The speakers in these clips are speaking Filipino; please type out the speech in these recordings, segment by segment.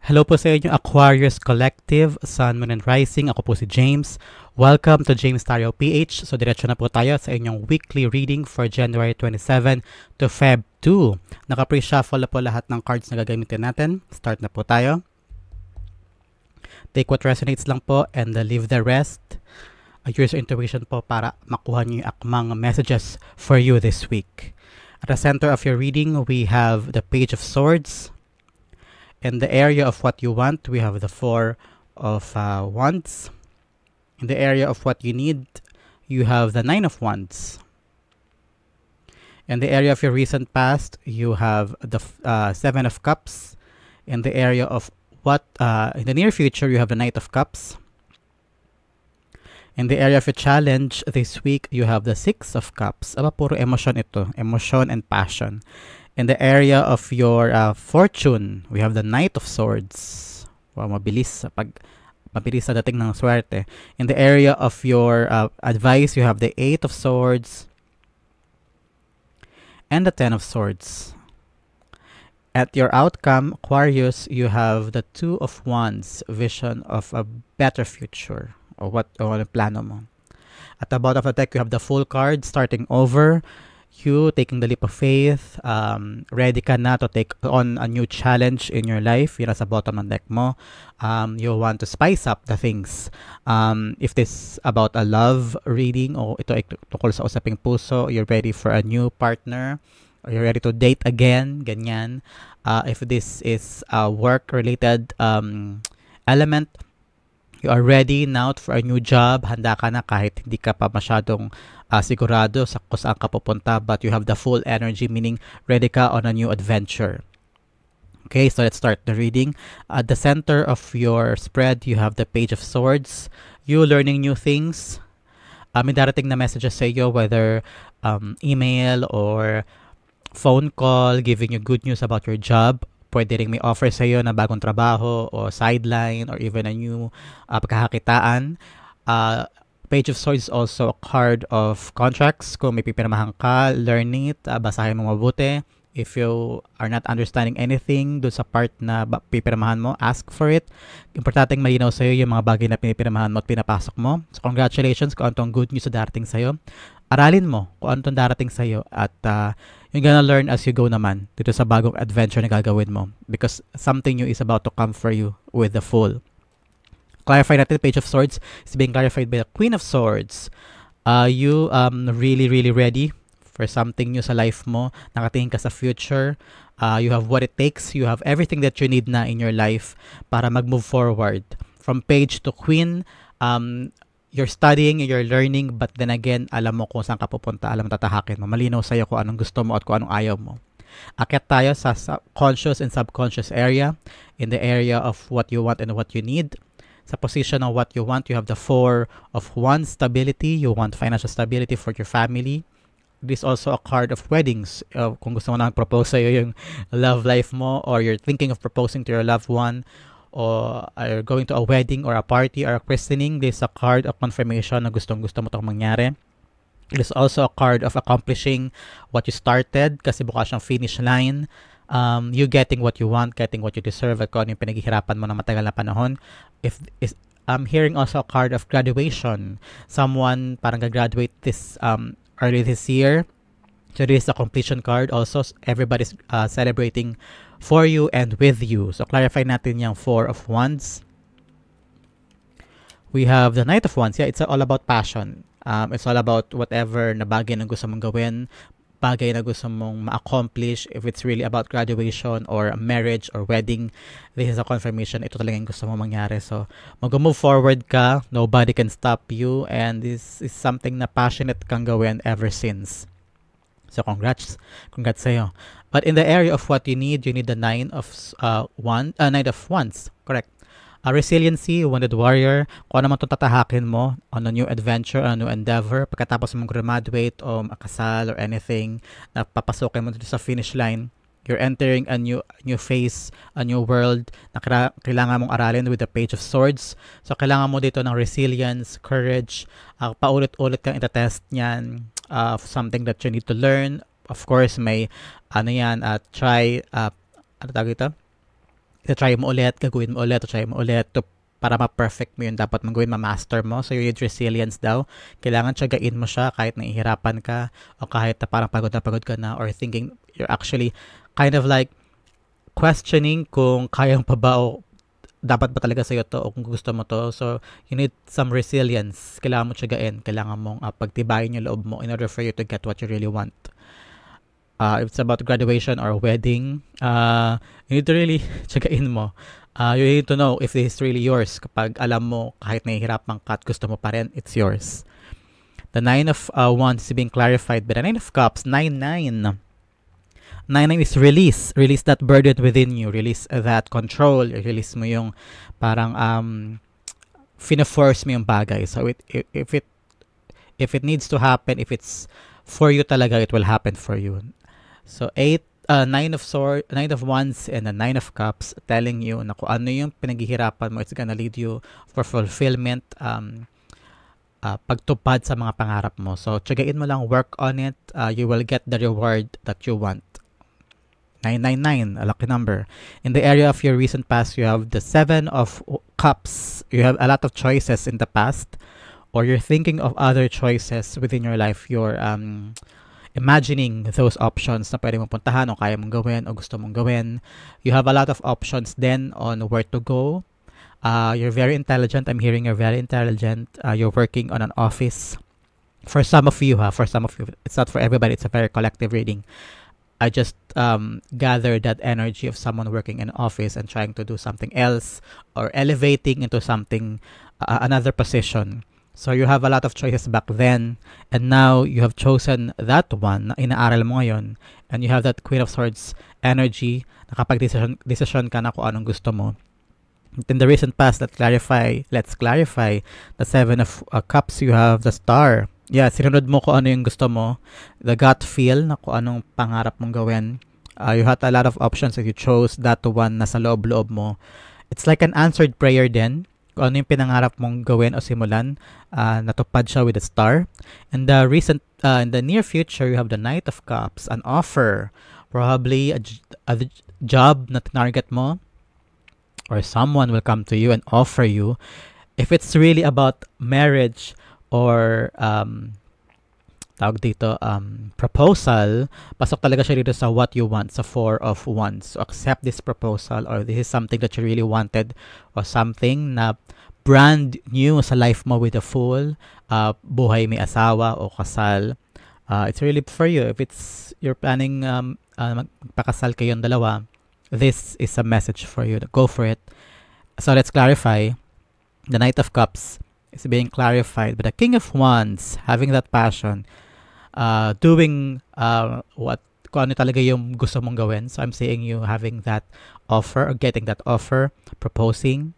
Hello po sa inyo Aquarius Collective, Sun, Moon, and Rising. Ako po si James. Welcome to James Tario PH. So diretso na po tayo sa inyong weekly reading for January 27 to Feb 2. Naka-pre-shuffle na po lahat ng cards na gagamitin natin. Start na po tayo. Take what resonates lang po and leave the rest. Use your intuition po para makuha niyo yung akmang messages for you this week. At the center of your reading, we have the Page of Swords. In the area of what you want, we have the Four of Wands. In the area of what you need, you have the Nine of Wands. In the area of your recent past, you have the Seven of Cups. In the area of what in the near future, you have the Knight of Cups. In the area of your challenge this week, you have the Six of Cups. Aba, puro emosyon ito. Emotion and passion. In the area of your fortune, we have the Knight of Swords. Wow, mabilis sa dating ng swerte. In the area of your advice, you have the Eight of Swords and the Ten of Swords. At your outcome, Aquarius, you have the Two of Wands, vision of a better future. Or what plano mo. At the bottom of the deck, you have the Full card, starting over. You taking the leap of faith, ready ka na to take on a new challenge in your life. Yun sa bottom ng deck mo. You want to spice up the things. If this about a love reading o ito ay tungkol sa usaping puso, you're ready for a new partner, or you're ready to date again, ganyan. If this is a work-related element, you are ready now for a new job. Handa ka na kahit hindi ka pa masyadong sigurado sa kung saan ka pupunta, but you have the full energy, meaning ready ka on a new adventure. Okay, so let's start the reading. At the center of your spread, you have the Page of Swords. You learning new things. May darating na messages sa iyo, whether email or phone call, giving you good news about your job. Pwede rin may offer sa iyo na bagong trabaho o sideline or even a new pagkakakitaan. Page of Swords is also a card of contracts. Kung may pipirmahan ka, learn it, basahin mo mabuti. If you are not understanding anything dun sa part na pipirmahan mo, ask for it. Importanteng malinaw sa iyo yung mga bagay na pinipirmahan mo at pinapasok mo. So congratulations kung ano tong good news na darating sa iyo. Aralin mo kung ano tong darating sa iyo at you're gonna learn as you go naman dito sa bagong adventure na gagawin mo, because something new is about to come for you with the Fool. Clarify natin, Page of Swords is being clarified by the Queen of Swords. You really ready for something new sa life mo. Nakatingin ka sa future. You have what it takes. You have everything that you need na in your life para mag-move forward. From Page to Queen, you're studying, you're learning, but then again, alam mo kung saan ka pupunta, alam mo tatahakin mo. Malinaw sa'yo kung anong gusto mo at kung anong ayaw mo. Akyat tayo sa conscious and subconscious area. In the area of what you want and what you need. Sa position of what you want, you have the Four of Wands, stability. You want financial stability for your family. This is also a card of weddings. Kung gusto mo nang propose sa'yo yung love life mo, or you're thinking of proposing to your loved one, or are going to a wedding or a party or a christening, this is a card of confirmation na gustong-gusto mo itong mangyari. It is also a card of accomplishing what you started, kasi bukas siyang finish line. You getting what you want, getting what you deserve, at kung ano yung pinaghihirapan mo na matagal na panahon. I'm hearing also a card of graduation. Someone parang gagraduate this early this year. So this is a completion card also. Everybody's celebrating for you and with you. So clarify natin yung Four of Wands. We have the Knight of Wands. Yeah, it's all about passion. It's all about whatever na bagay na gusto mong gawin, bagay na gusto mong ma-accomplish. If it's really about graduation or marriage or wedding, this is a confirmation. Ito talaga yung gusto mong mangyari. So, mag-move forward ka. Nobody can stop you. And this is something na passionate kang gawin ever since. So, congrats sa'yo. But in the area of what you need the Nine of Wands. Correct. Resiliency, Wounded Warrior, kung ano man itong tatahakin mo on a new adventure, on a new endeavor, pagkatapos mong graduate o makasal or anything, na papasukin mo dito sa finish line, you're entering a new phase, a new world na kailangan mong aralin with the Page of Swords. So, kailangan mo dito ng resilience, courage, paulit-ulit kang itatest niyan, something that you need to learn. Of course, may try, ano tawag ito? try mo ulit, gagawin mo ulit, try mo ulit, para ma-perfect mo yun, dapat mong gawin, ma-master mo. So, you need resilience daw. Kailangan tiyagain mo siya kahit nahihirapan ka o kahit na parang pagod na pagod ka na or thinking you're actually kind of like questioning kung kayang pa ba o dapat ba talaga sa'yo to o kung gusto mo to. So, you need some resilience. Kailangan mo tiyagain. Kailangan mong pagtibayin yung loob mo in order for you to get what you really want. If it's about graduation or wedding, you need to really tiyagain mo. You need to know if this is really yours. Kapag alam mo, kahit nahihirapan ka at gusto mo pa rin, it's yours. The 9 of Wands is being clarified by the 9 of Cups. 9-9. 9-9 is release. Release that burden within you. Release that control. Release mo yung parang fina-force mo yung bagay. So if it needs to happen, if it's for you talaga, it will happen for you. So 9 of Wands and the 9 of Cups telling you na kung ano yung pinaghihirapan mo, it's gonna lead you for fulfillment, pagtupad sa mga pangarap mo. So, tiyagain mo lang, work on it, you will get the reward that you want. 999, a lucky number. In the area of your recent past, you have the 7 of Cups. You have a lot of choices in the past, or you're thinking of other choices within your life. You're imagining those options na pwede mong puntahan o kaya mong gawin o gusto mong gawin. You have a lot of options then on where to go. You're very intelligent. I'm hearing you're very intelligent. You're working on an office. For some of you, it's not for everybody. It's a very collective reading. I just gathered that energy of someone working in an office and trying to do something else or elevating into something, another position. So you have a lot of choices back then, and now you have chosen that one na inaaral mo ngayon, and you have that Queen of Swords energy, nakapag-decision ka na kung anong gusto mo. In the recent past, let's clarify the 7 of Cups. You have the Star. Yeah, sinunod mo kung ano yung gusto mo, the gut feel na kung anong pangarap mong gawin. You had a lot of options and you chose that one na sa loob-loob mo. It's like an answered prayer din. Kung ano yung pinangarap mong gawin o simulan, natupad siya with a star. And the in the near future, you have the Knight of Cups, an offer, probably a job na target mo, or someone will come to you and offer you. If it's really about marriage or proposal, pasok talaga siya dito sa what you want, sa 4 of Wands. So accept this proposal, or this is something that you really wanted, or something na brand new sa life mo with a Fool, buhay may asawa o kasal. It's really for you. If it's you're planning magpakasal kayong dalawa, this is a message for you. Go for it. So let's clarify. The Knight of Cups is being clarified, but the King of Wands, having that passion, doing kung ano talaga yung gusto mong gawin. So I'm seeing you having that offer or getting that offer, proposing.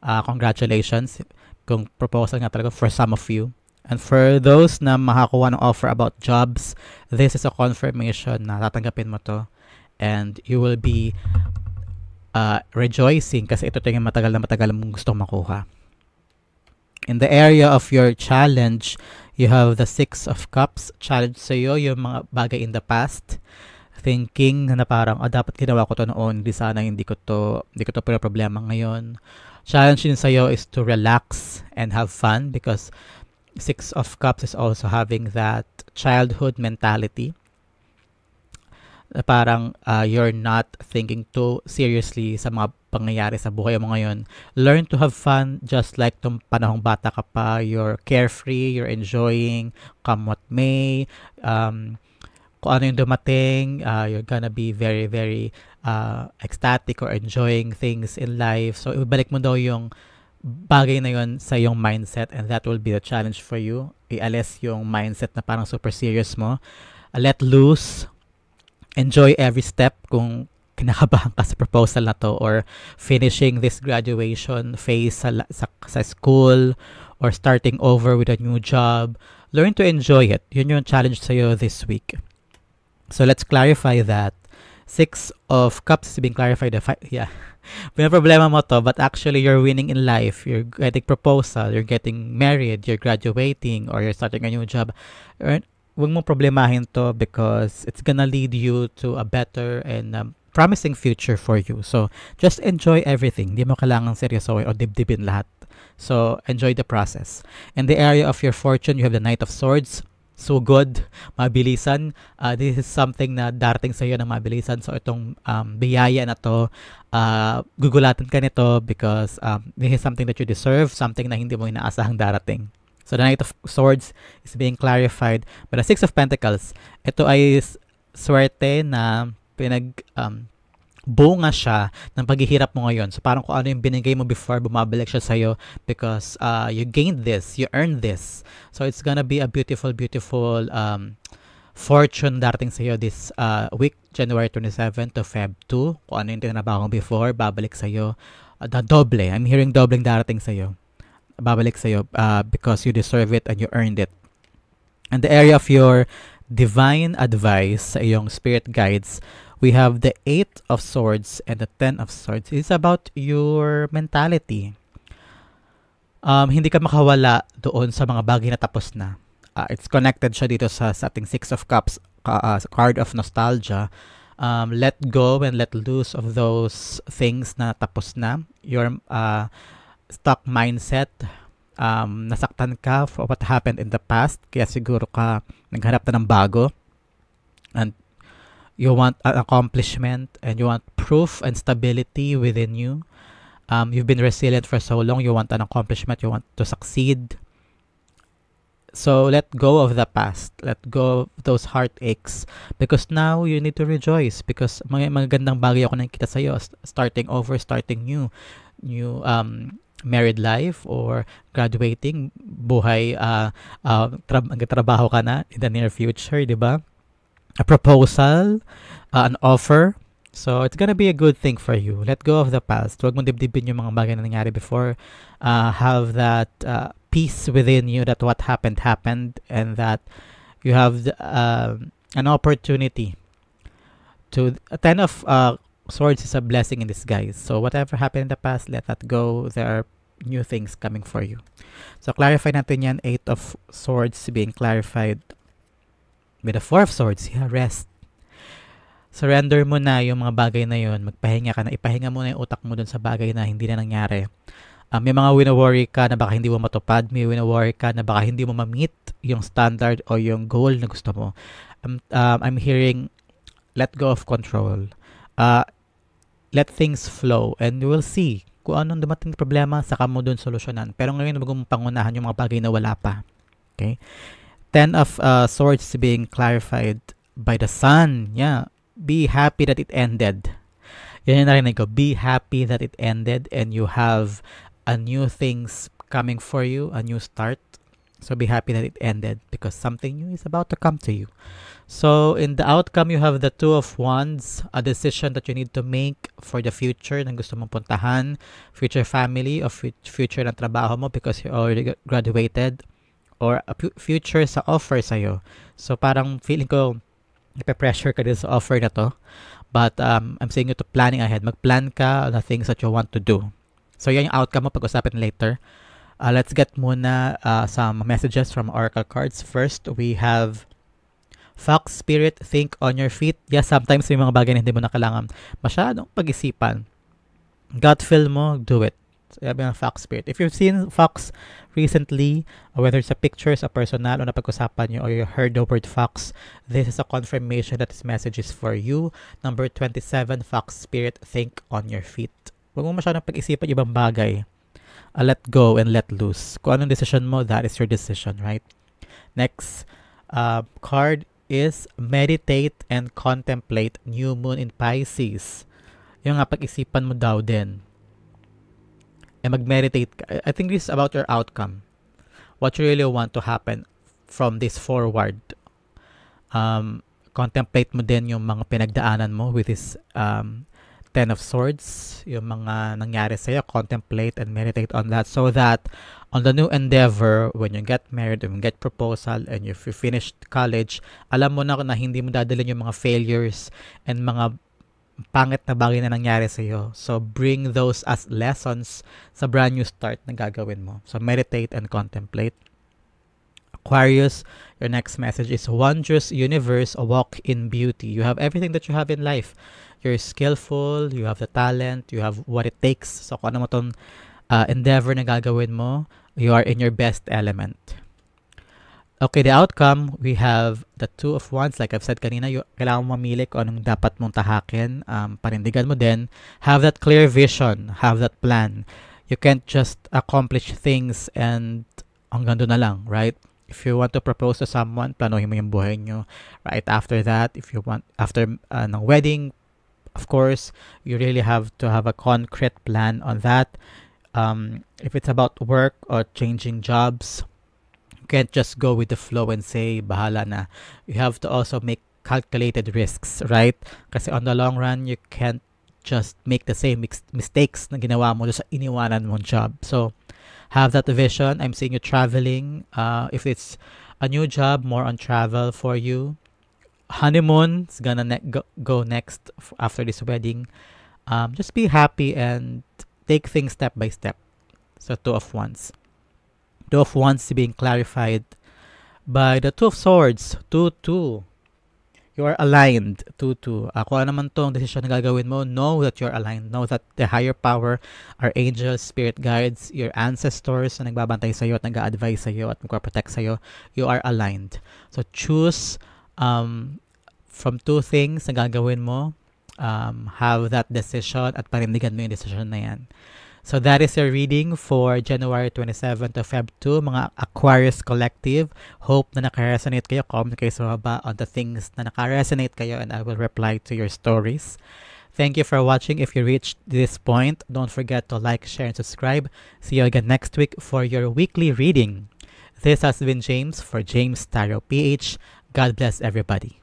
Congratulations kung proposal nga talaga for some of you. And for those na makakuha ng offer about jobs, this is a confirmation na tatanggapin mo to, and you will be rejoicing kasi ito yung matagal mong gustong makuha. In the area of your challenge, you have the 6 of Cups. Challenge sa'yo yung mga bagay in the past. Thinking na parang, dapat ginawa ko to noon. Hindi ko to problema ngayon. Challenge din sa'yo is to relax and have fun, because 6 of Cups is also having that childhood mentality. Parang you're not thinking too seriously sa mga pangyayari sa buhay mo ngayon. Learn to have fun just like tung panahong bata ka pa. You're carefree, you're enjoying, come what may. Kung ano yung dumating, you're gonna be very, very ecstatic or enjoying things in life. So, ibalik mo daw yung bagay na yun sa yung mindset, and that will be the challenge for you. Ialis yung mindset na parang super serious mo. Let loose. Enjoy every step kung kinakabahan ka sa proposal na to, or finishing this graduation phase sa school, or starting over with a new job. Learn to enjoy it. Yun yung challenge sa'yo this week. So let's clarify that. 6 of Cups is being clarified. May problema mo to, but actually you're winning in life. You're getting proposal, you're getting married, you're graduating, or you're starting a new job. Huwag mong problemahin to, because it's gonna lead you to a better and promising future for you. So, just enjoy everything. Di mo kailangang seryosohin o dibdibin lahat. So, enjoy the process. In the area of your fortune, you have the Knight of Swords. So good, mabilisan. This is something na darating sa iyo ng mabilisan. So, itong biyaya na to, gugulatan ka nito because this is something that you deserve, something na hindi mo inaasahang darating. So, the Knight of Swords is being clarified by the Six of Pentacles. Ito ay swerte na bunga siya ng paghihirap mo ngayon. So, parang kung ano yung binigay mo before, bumabalik siya sa'yo because you gained this, you earned this. So, it's gonna be a beautiful, beautiful fortune darating sa'yo this week, January 27 to Feb 2. Kung ano yung tinrabaho mo before, babalik sa'yo. The doble. I'm hearing doubling darating sa'yo. Babalik sa'yo because you deserve it and you earned it. And the area of your divine advice sa iyong spirit guides, we have the Eight of Swords and the Ten of Swords. It's about your mentality. Hindi ka makawala doon sa mga bagay na tapos na. It's connected siya dito sa ating Six of Cups, card of nostalgia. Let go and let loose of those things na tapos na. Your stuck mindset, nasaktan ka for what happened in the past, kaya siguro ka naghanap na ng bago. And you want an accomplishment and you want proof and stability within you. You've been resilient for so long. You want an accomplishment. You want to succeed. So let go of the past. Let go of those heartaches because now you need to rejoice because mga magandang bagay ako nakikita sa iyo. Starting over, starting new married life or graduating, buhay, trabaho ka na in the near future, di ba? A proposal, an offer. So, it's gonna be a good thing for you. Let go of the past. Huwag mong dibdibin yung mga bagay na nangyari before. Have that peace within you that what happened, and that you have an opportunity to... Ten of Swords is a blessing in disguise. So, whatever happened in the past, let that go. There are new things coming for you. So, clarify natin yan. Eight of Swords being clarified. With the Four of Swords, rest. Surrender mo na yung mga bagay na yun. Magpahinga ka na. Ipahinga mo na yung utak mo dun sa bagay na hindi na nangyari. May mga wina-worry ka na baka hindi mo matupad. May wina-worry ka na baka hindi mo ma-meet yung standard o yung goal na gusto mo. I'm hearing, let go of control. Let things flow and you will see kung anong dumating problema, saka mo dun solusyonan. Pero ngayon, wag mong pangunahan yung mga bagay na wala pa. Okay? Ten of Swords being clarified by the Sun. Yeah. Be happy that it ended. Yan yung narinig ko. Be happy that it ended and you have a new things coming for you, a new start. So be happy that it ended because something new is about to come to you. So in the outcome, you have the Two of Wands, a decision that you need to make for the future na gusto mong puntahan, future family or future ng trabaho mo because you already graduated, or a future sa offer sa'yo. So parang feeling ko, ipe-pressure ka din sa offer na to. But I'm saying you to planning ahead. Mag-plan ka on the things that you want to do. So yan yung outcome mo, pag-usapin later. Let's get muna some messages from Oracle cards. First, we have Fox Spirit, think on your feet. Yes, sometimes may mga bagay na hindi mo na kailangan masyadong pag-isipan. Gut feel mo, do it. So, yabi ng Fox Spirit. If you've seen Fox recently, whether it's a pictures, a personal, o napag-usapan nyo, or you heard the word Fox, this is a confirmation that this message is for you. Number 27, Fox Spirit, think on your feet. Huwag mo masyadong pag-isipan ibang bagay. Let go and let loose. Kung anong decision mo, that is your decision, right? Next card is meditate and contemplate new moon in Pisces. Yung nga, pag-isipan mo daw din. And mag-meditate ka. I think this is about your outcome. What you really want to happen from this forward. Contemplate mo din yung mga pinagdaanan mo with this Ten of Swords. Yung mga nangyari sa'yo, contemplate and meditate on that so that on the new endeavor, when you get married, when you get proposal, and if you finished college, alam mo na hindi mo dadalhin yung mga failures and mga pangit na bagay na nangyari sa iyo. So, bring those as lessons sa brand new start na gagawin mo. So, meditate and contemplate. Aquarius, your next message is wondrous universe, a walk in beauty. You have everything that you have in life. You're skillful, you have the talent, you have what it takes. So kung ano mo tong endeavor na gagawin mo, you are in your best element. Okay, the outcome, we have the Two of Wands. Like I've said kanina, kailangan mo mamili kung anong dapat mong tahakin. Panindigan mo din. Have that clear vision. Have that plan. You can't just accomplish things and hanggang doon na lang, right? If you want to propose to someone, planuhin mo yung buhay nyo. Right after that, if you want, after ng wedding, of course, you really have to have a concrete plan on that. If it's about work or changing jobs, can't just go with the flow and say bahala na. You have to also make calculated risks, right? Kasi on the long run, you can't just make the same mistakes na ginawa mo sa iniwanan mong job. So have that vision. I'm seeing you traveling. If it's a new job, more on travel for you. Honeymoon is gonna go next after this wedding. Just be happy and take things step by step. So Two of Wands. Two of Wands being clarified by the Two of Swords, 2-2. You are aligned, 2-2. Kung ano naman tong decision na gagawin mo, know that you're aligned. Know that the higher power, our angels, spirit guides, your ancestors na nagbabantay sa'yo at nag-a-advise sa'yo at magpa-protect sa'yo, you are aligned. So choose from two things na gagawin mo. Have that decision at panindigan mo yung decision na yan. So that is your reading for January 27 to Feb 2, mga Aquarius Collective. Hope na naka-resonate kayo. Comment kayo sa baba on the things na naka-resonate kayo and I will reply to your stories. Thank you for watching. If you reached this point, don't forget to like, share, and subscribe. See you again next week for your weekly reading. This has been James for James Tarot PH. God bless everybody.